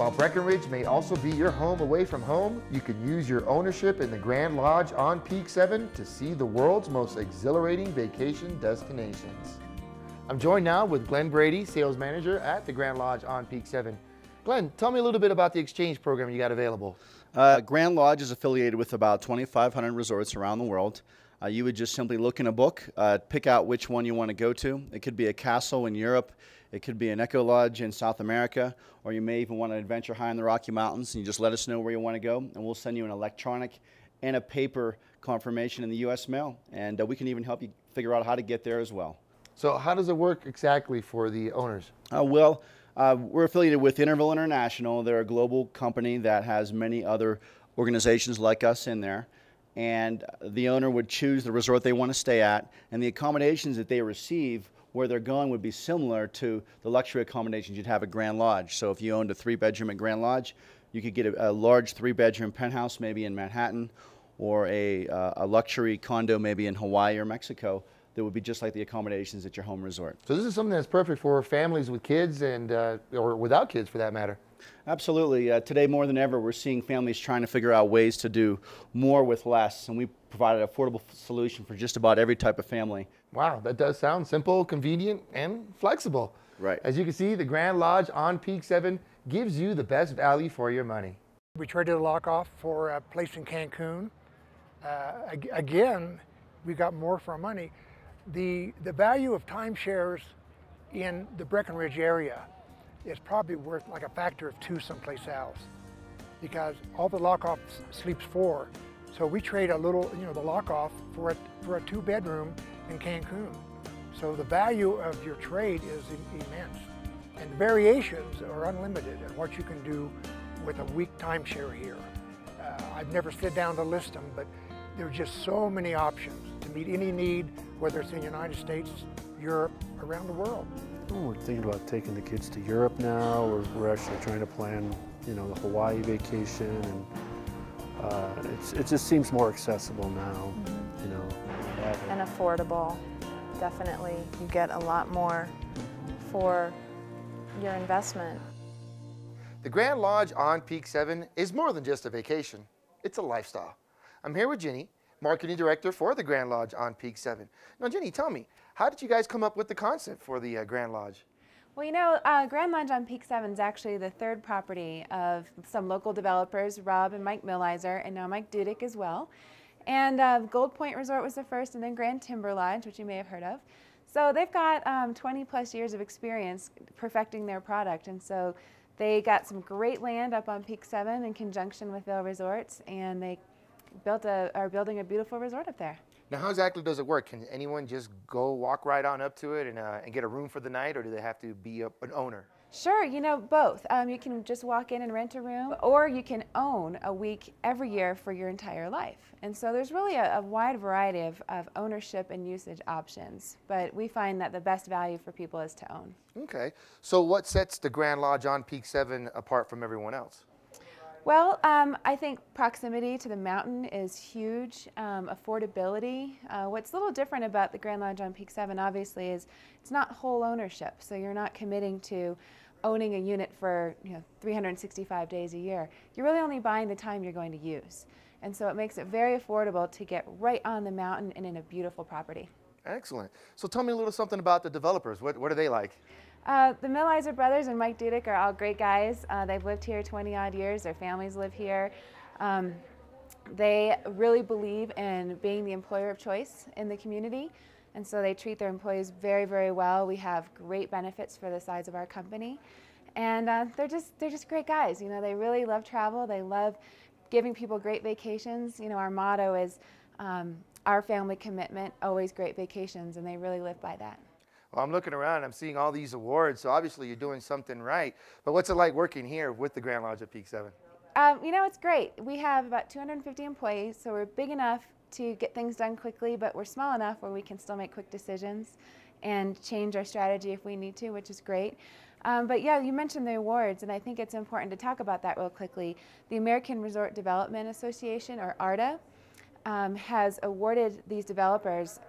While Breckenridge may also be your home away from home, you can use your ownership in the Grand Lodge on Peak 7 to see the world's most exhilarating vacation destinations. I'm joined now with Glenn Brady, Sales Manager at the Grand Lodge on Peak 7. Glenn, tell me a little bit about the exchange program you got available. Grand Lodge is affiliated with about 2,500 resorts around the world. You would just simply look in a book, pick out which one you want to go to. It could be a castle in Europe, it could be an Eco Lodge in South America, or you may even want to adventure high in the Rocky Mountains, and you just let us know where you want to go, and we'll send you an electronic and a paper confirmation in the U.S. mail, and we can even help you figure out how to get there as well. So how does it work exactly for the owners? We're affiliated with Interval International. They're a global company that has many other organizations like us in there. And the owner would choose the resort they want to stay at, and the accommodations that they receive where they're going would be similar to the luxury accommodations you'd have at Grand Lodge. So if you owned a 3-bedroom at Grand Lodge, you could get a large 3-bedroom penthouse maybe in Manhattan, or a luxury condo maybe in Hawaii or Mexico that would be just like the accommodations at your home resort. So this is something that's perfect for families with kids and or without kids for that matter. Absolutely. Today more than ever, we're seeing families trying to figure out ways to do more with less, and we provide an affordable solution for just about every type of family. Wow, that does sound simple, convenient, and flexible. Right. As you can see, the Grand Lodge on Peak 7 gives you the best value for your money. We traded a lock off for a place in Cancun. Again, we got more for our money. The value of timeshares in the Breckenridge area is probably worth like a factor of 2 someplace else, because all the lock-off sleeps 4. So we trade a little, the lock-off for a 2-bedroom in Cancun. So the value of your trade is immense. And the variations are unlimited in what you can do with a week timeshare here. I've never sit down to list them, but there are just so many options to meet any need, whether it's in the United States, Europe, around the world. We're thinking about taking the kids to Europe now. We're actually trying to plan, the Hawaii vacation, and it just seems more accessible now, And affordable, definitely. You get a lot more for your investment. The Grand Lodge on Peak 7 is more than just a vacation. It's a lifestyle. I'm here with Jenny, Marketing Director for the Grand Lodge on Peak 7. Now, Jenny, tell me, how did you guys come up with the concept for the Grand Lodge? Well, Grand Lodge on Peak 7 is actually the 3rd property of some local developers, Rob and Mike Millizer, and now Mike Dudek as well. And Gold Point Resort was the first, and then Grand Timber Lodge, which you may have heard of. So they've got 20+ years of experience perfecting their product, and so they got some great land up on Peak 7 in conjunction with Vail Resorts, and they are building a beautiful resort up there. Now, how exactly does it work? Can anyone just go walk right on up to it and get a room for the night, or do they have to be an owner? Sure, both. You can just walk in and rent a room, or you can own a week every year for your entire life. And so there's really a wide variety of ownership and usage options, but we find that the best value for people is to own. Okay, so what sets the Grand Lodge on Peak 7 apart from everyone else? Well, I think proximity to the mountain is huge. Affordability. What's a little different about the Grand Lodge on Peak 7, obviously, is it's not whole ownership. So you're not committing to owning a unit for 365 days a year. You're really only buying the time you're going to use. And so it makes it very affordable to get right on the mountain and in a beautiful property. Excellent. So tell me a little something about the developers. What are they like? The Millizer brothers and Mike Dudek are all great guys. They've lived here 20-odd years. Their families live here. They really believe in being the employer of choice in the community, and so they treat their employees very, very well. We have great benefits for the size of our company, and they're just great guys. They really love travel. They love giving people great vacations. Our motto is our family commitment, always great vacations, and they really live by that. Well, I'm looking around, I'm seeing all these awards, so obviously you're doing something right. But what's it like working here with the Grand Lodge at Peak 7? It's great. We have about 250 employees, so we're big enough to get things done quickly, but we're small enough where we can still make quick decisions and change our strategy if we need to, which is great. But yeah, you mentioned the awards, and I think it's important to talk about that real quickly. The American Resort Development Association, or ARDA, has awarded these developers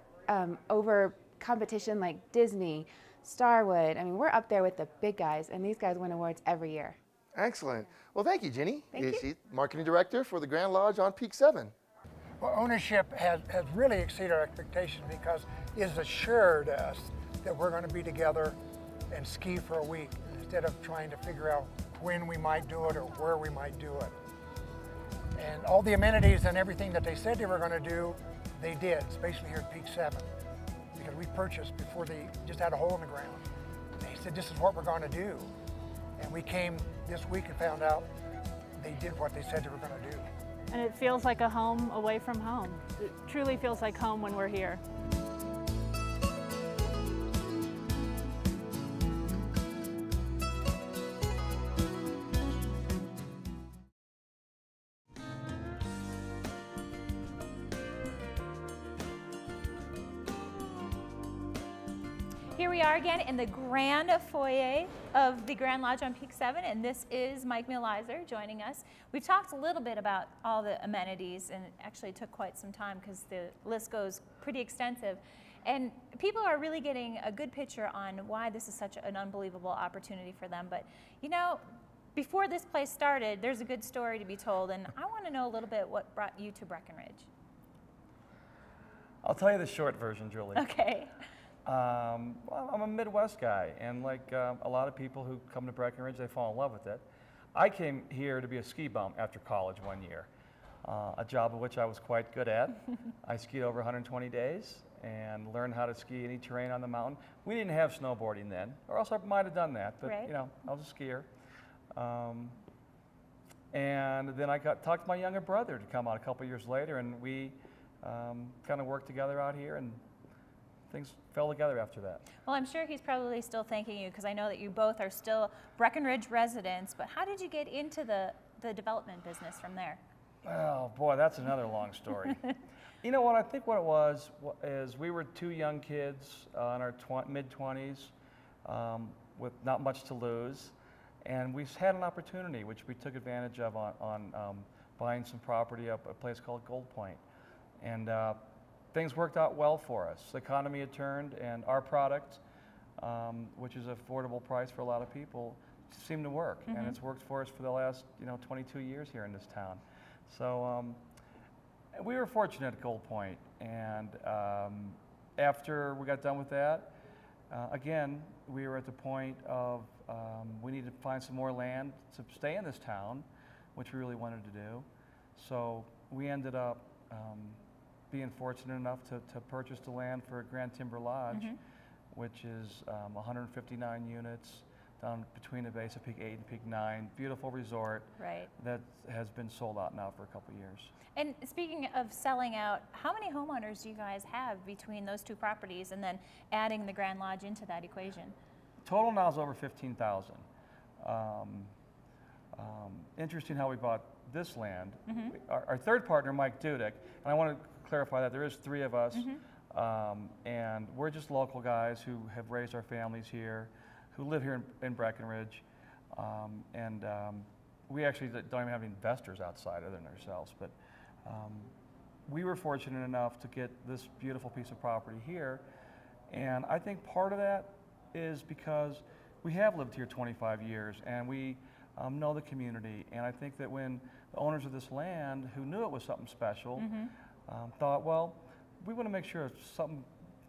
over competition like Disney, Starwood. I mean, we're up there with the big guys, and these guys win awards every year. Excellent. Well, thank you, Jenny. Thank She's Marketing Director for the Grand Lodge on Peak 7. Well, ownership has really exceeded our expectations because it has assured us that we're going to be together and ski for a week instead of trying to figure out when we might do it or where we might do it. And all the amenities and everything that they said they were going to do, they did, especially here at Peak 7, because we purchased before they just had a hole in the ground. They said, this is what we're going to do. And we came this week and found out they did what they said they were going to do. And it feels like a home away from home. It truly feels like home when we're here. Here we are again in the grand foyer of the Grand Lodge on Peak 7, and this is Mike Milizer joining us. We've talked a little bit about all the amenities, and it actually took quite some time because the list goes pretty extensive. And people are really getting a good picture on why this is such an unbelievable opportunity for them. But you know, before this place started, there's a good story to be told, and I want to know a little bit what brought you to Breckenridge. I'll tell you the short version, Julie. Okay. Well, I'm a Midwest guy, and like a lot of people who come to Breckenridge, they fall in love with it. I came here to be a ski bum after college one year, a job of which I was quite good at. I skied over 120 days and learned how to ski any terrain on the mountain. We didn't have snowboarding then, or else I might have done that, but right. You know, I was a skier. And then I talked to my younger brother to come out a couple years later, and we kind of worked together out here, and things fell together after that. Well, I'm sure he's probably still thanking you because I know that you both are still Breckenridge residents, but how did you get into the development business from there? Oh boy, that's another long story. You know what, I think what it was is we were two young kids in our mid-20s with not much to lose, and we had an opportunity which we took advantage of on buying some property up at a place called Gold Point. And things worked out well for us. The economy had turned, and our product, which is an affordable price for a lot of people, seemed to work. Mm-hmm. And it's worked for us for the last 22 years here in this town. So we were fortunate at Gold Point, and after we got done with that, again, we were at the point of we needed to find some more land to stay in this town, which we really wanted to do. So we ended up being fortunate enough to purchase the land for Grand Timber Lodge, mm-hmm. which is 159 units down between the base of Peak 8 and Peak 9. Beautiful resort. Right. That has been sold out now for a couple years. And speaking of selling out, how many homeowners do you guys have between those two properties and then adding the Grand Lodge into that equation? Total now is over 15,000. Interesting how we bought this land. Mm-hmm. Our third partner, Mike Dudek, and I want to clarify that there is three of us, mm-hmm. And we're just local guys who have raised our families here, who live here in Breckenridge, and we actually don't even have any investors outside other than ourselves, but we were fortunate enough to get this beautiful piece of property here, and I think part of that is because we have lived here 25 years, and we know the community, and I think that when the owners of this land, who knew it was something special, mm-hmm. Thought, well, we want to make sure something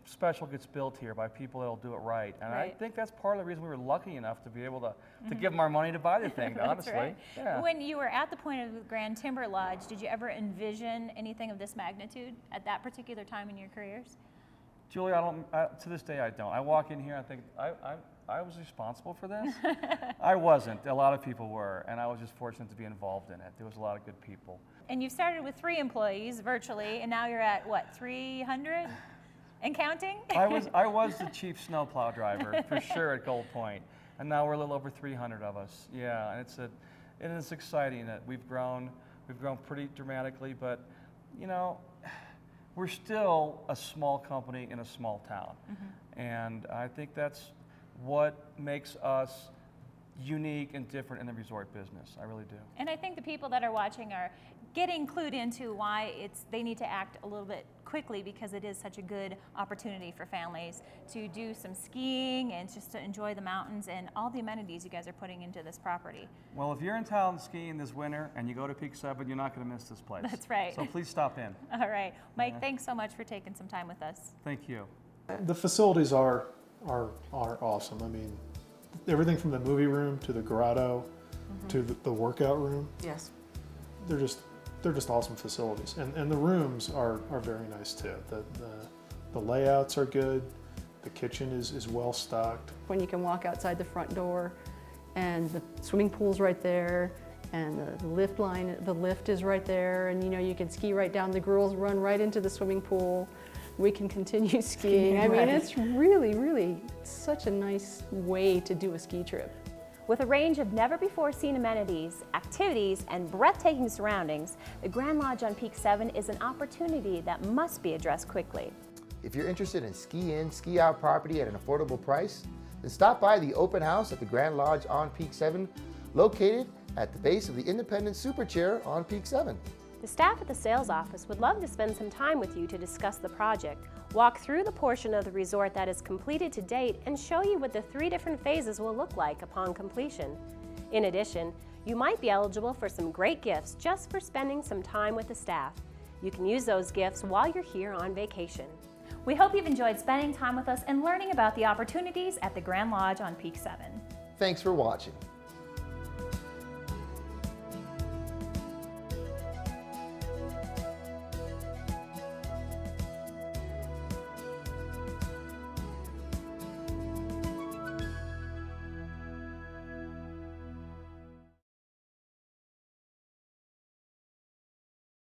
special gets built here by people that'll do it right. And right. I think that's part of the reason we were lucky enough to be able to mm-hmm. give them our money to buy the thing, honestly. Right. Yeah. When you were at the point of the Grand Timber Lodge, did you ever envision anything of this magnitude at that particular time in your careers? Julie, to this day I don't. I walk in here, I think, I was responsible for this. I wasn't. A lot of people were, and I was just fortunate to be involved in it. There was a lot of good people. And you started with 3 employees virtually, and now you're at what, 300 and counting? I was the chief snowplow driver for sure at Gold Point, and now we're a little over 300 of us. Yeah, and it's exciting that we've grown pretty dramatically, but you know, we're still a small company in a small town, mm-hmm. and I think that's what makes us unique and different in the resort business. I really do. And I think the people that are watching are getting clued into why they need to act a little bit quickly because it is such a good opportunity for families to do some skiing and just to enjoy the mountains and all the amenities you guys are putting into this property. Well, if you're in town skiing this winter and you go to Peak 7, you're not going to miss this place. That's right. So please stop in. All right. Mike, thanks so much for taking some time with us. Thank you. The facilities are awesome. I mean, everything from the movie room to the grotto to the workout room. Yes. They're just awesome facilities, and the rooms are very nice too. The layouts are good. The kitchen is well stocked. When you can walk outside the front door, and the swimming pool's right there, and the lift is right there, and you can ski right down. The girls run right into the swimming pool. We can continue skiing. I mean, it's really such a nice way to do a ski trip. With a range of never-before-seen amenities, activities, and breathtaking surroundings, the Grand Lodge on Peak 7 is an opportunity that must be addressed quickly. If you're interested in ski-in, ski-out property at an affordable price, then stop by the open house at the Grand Lodge on Peak 7, located at the base of the Independence Super Chair on Peak 7. The staff at the sales office would love to spend some time with you to discuss the project, walk through the portion of the resort that is completed to date, and show you what the 3 different phases will look like upon completion. In addition, you might be eligible for some great gifts just for spending some time with the staff. You can use those gifts while you're here on vacation. We hope you've enjoyed spending time with us and learning about the opportunities at the Grand Lodge on Peak 7. Thanks for watching.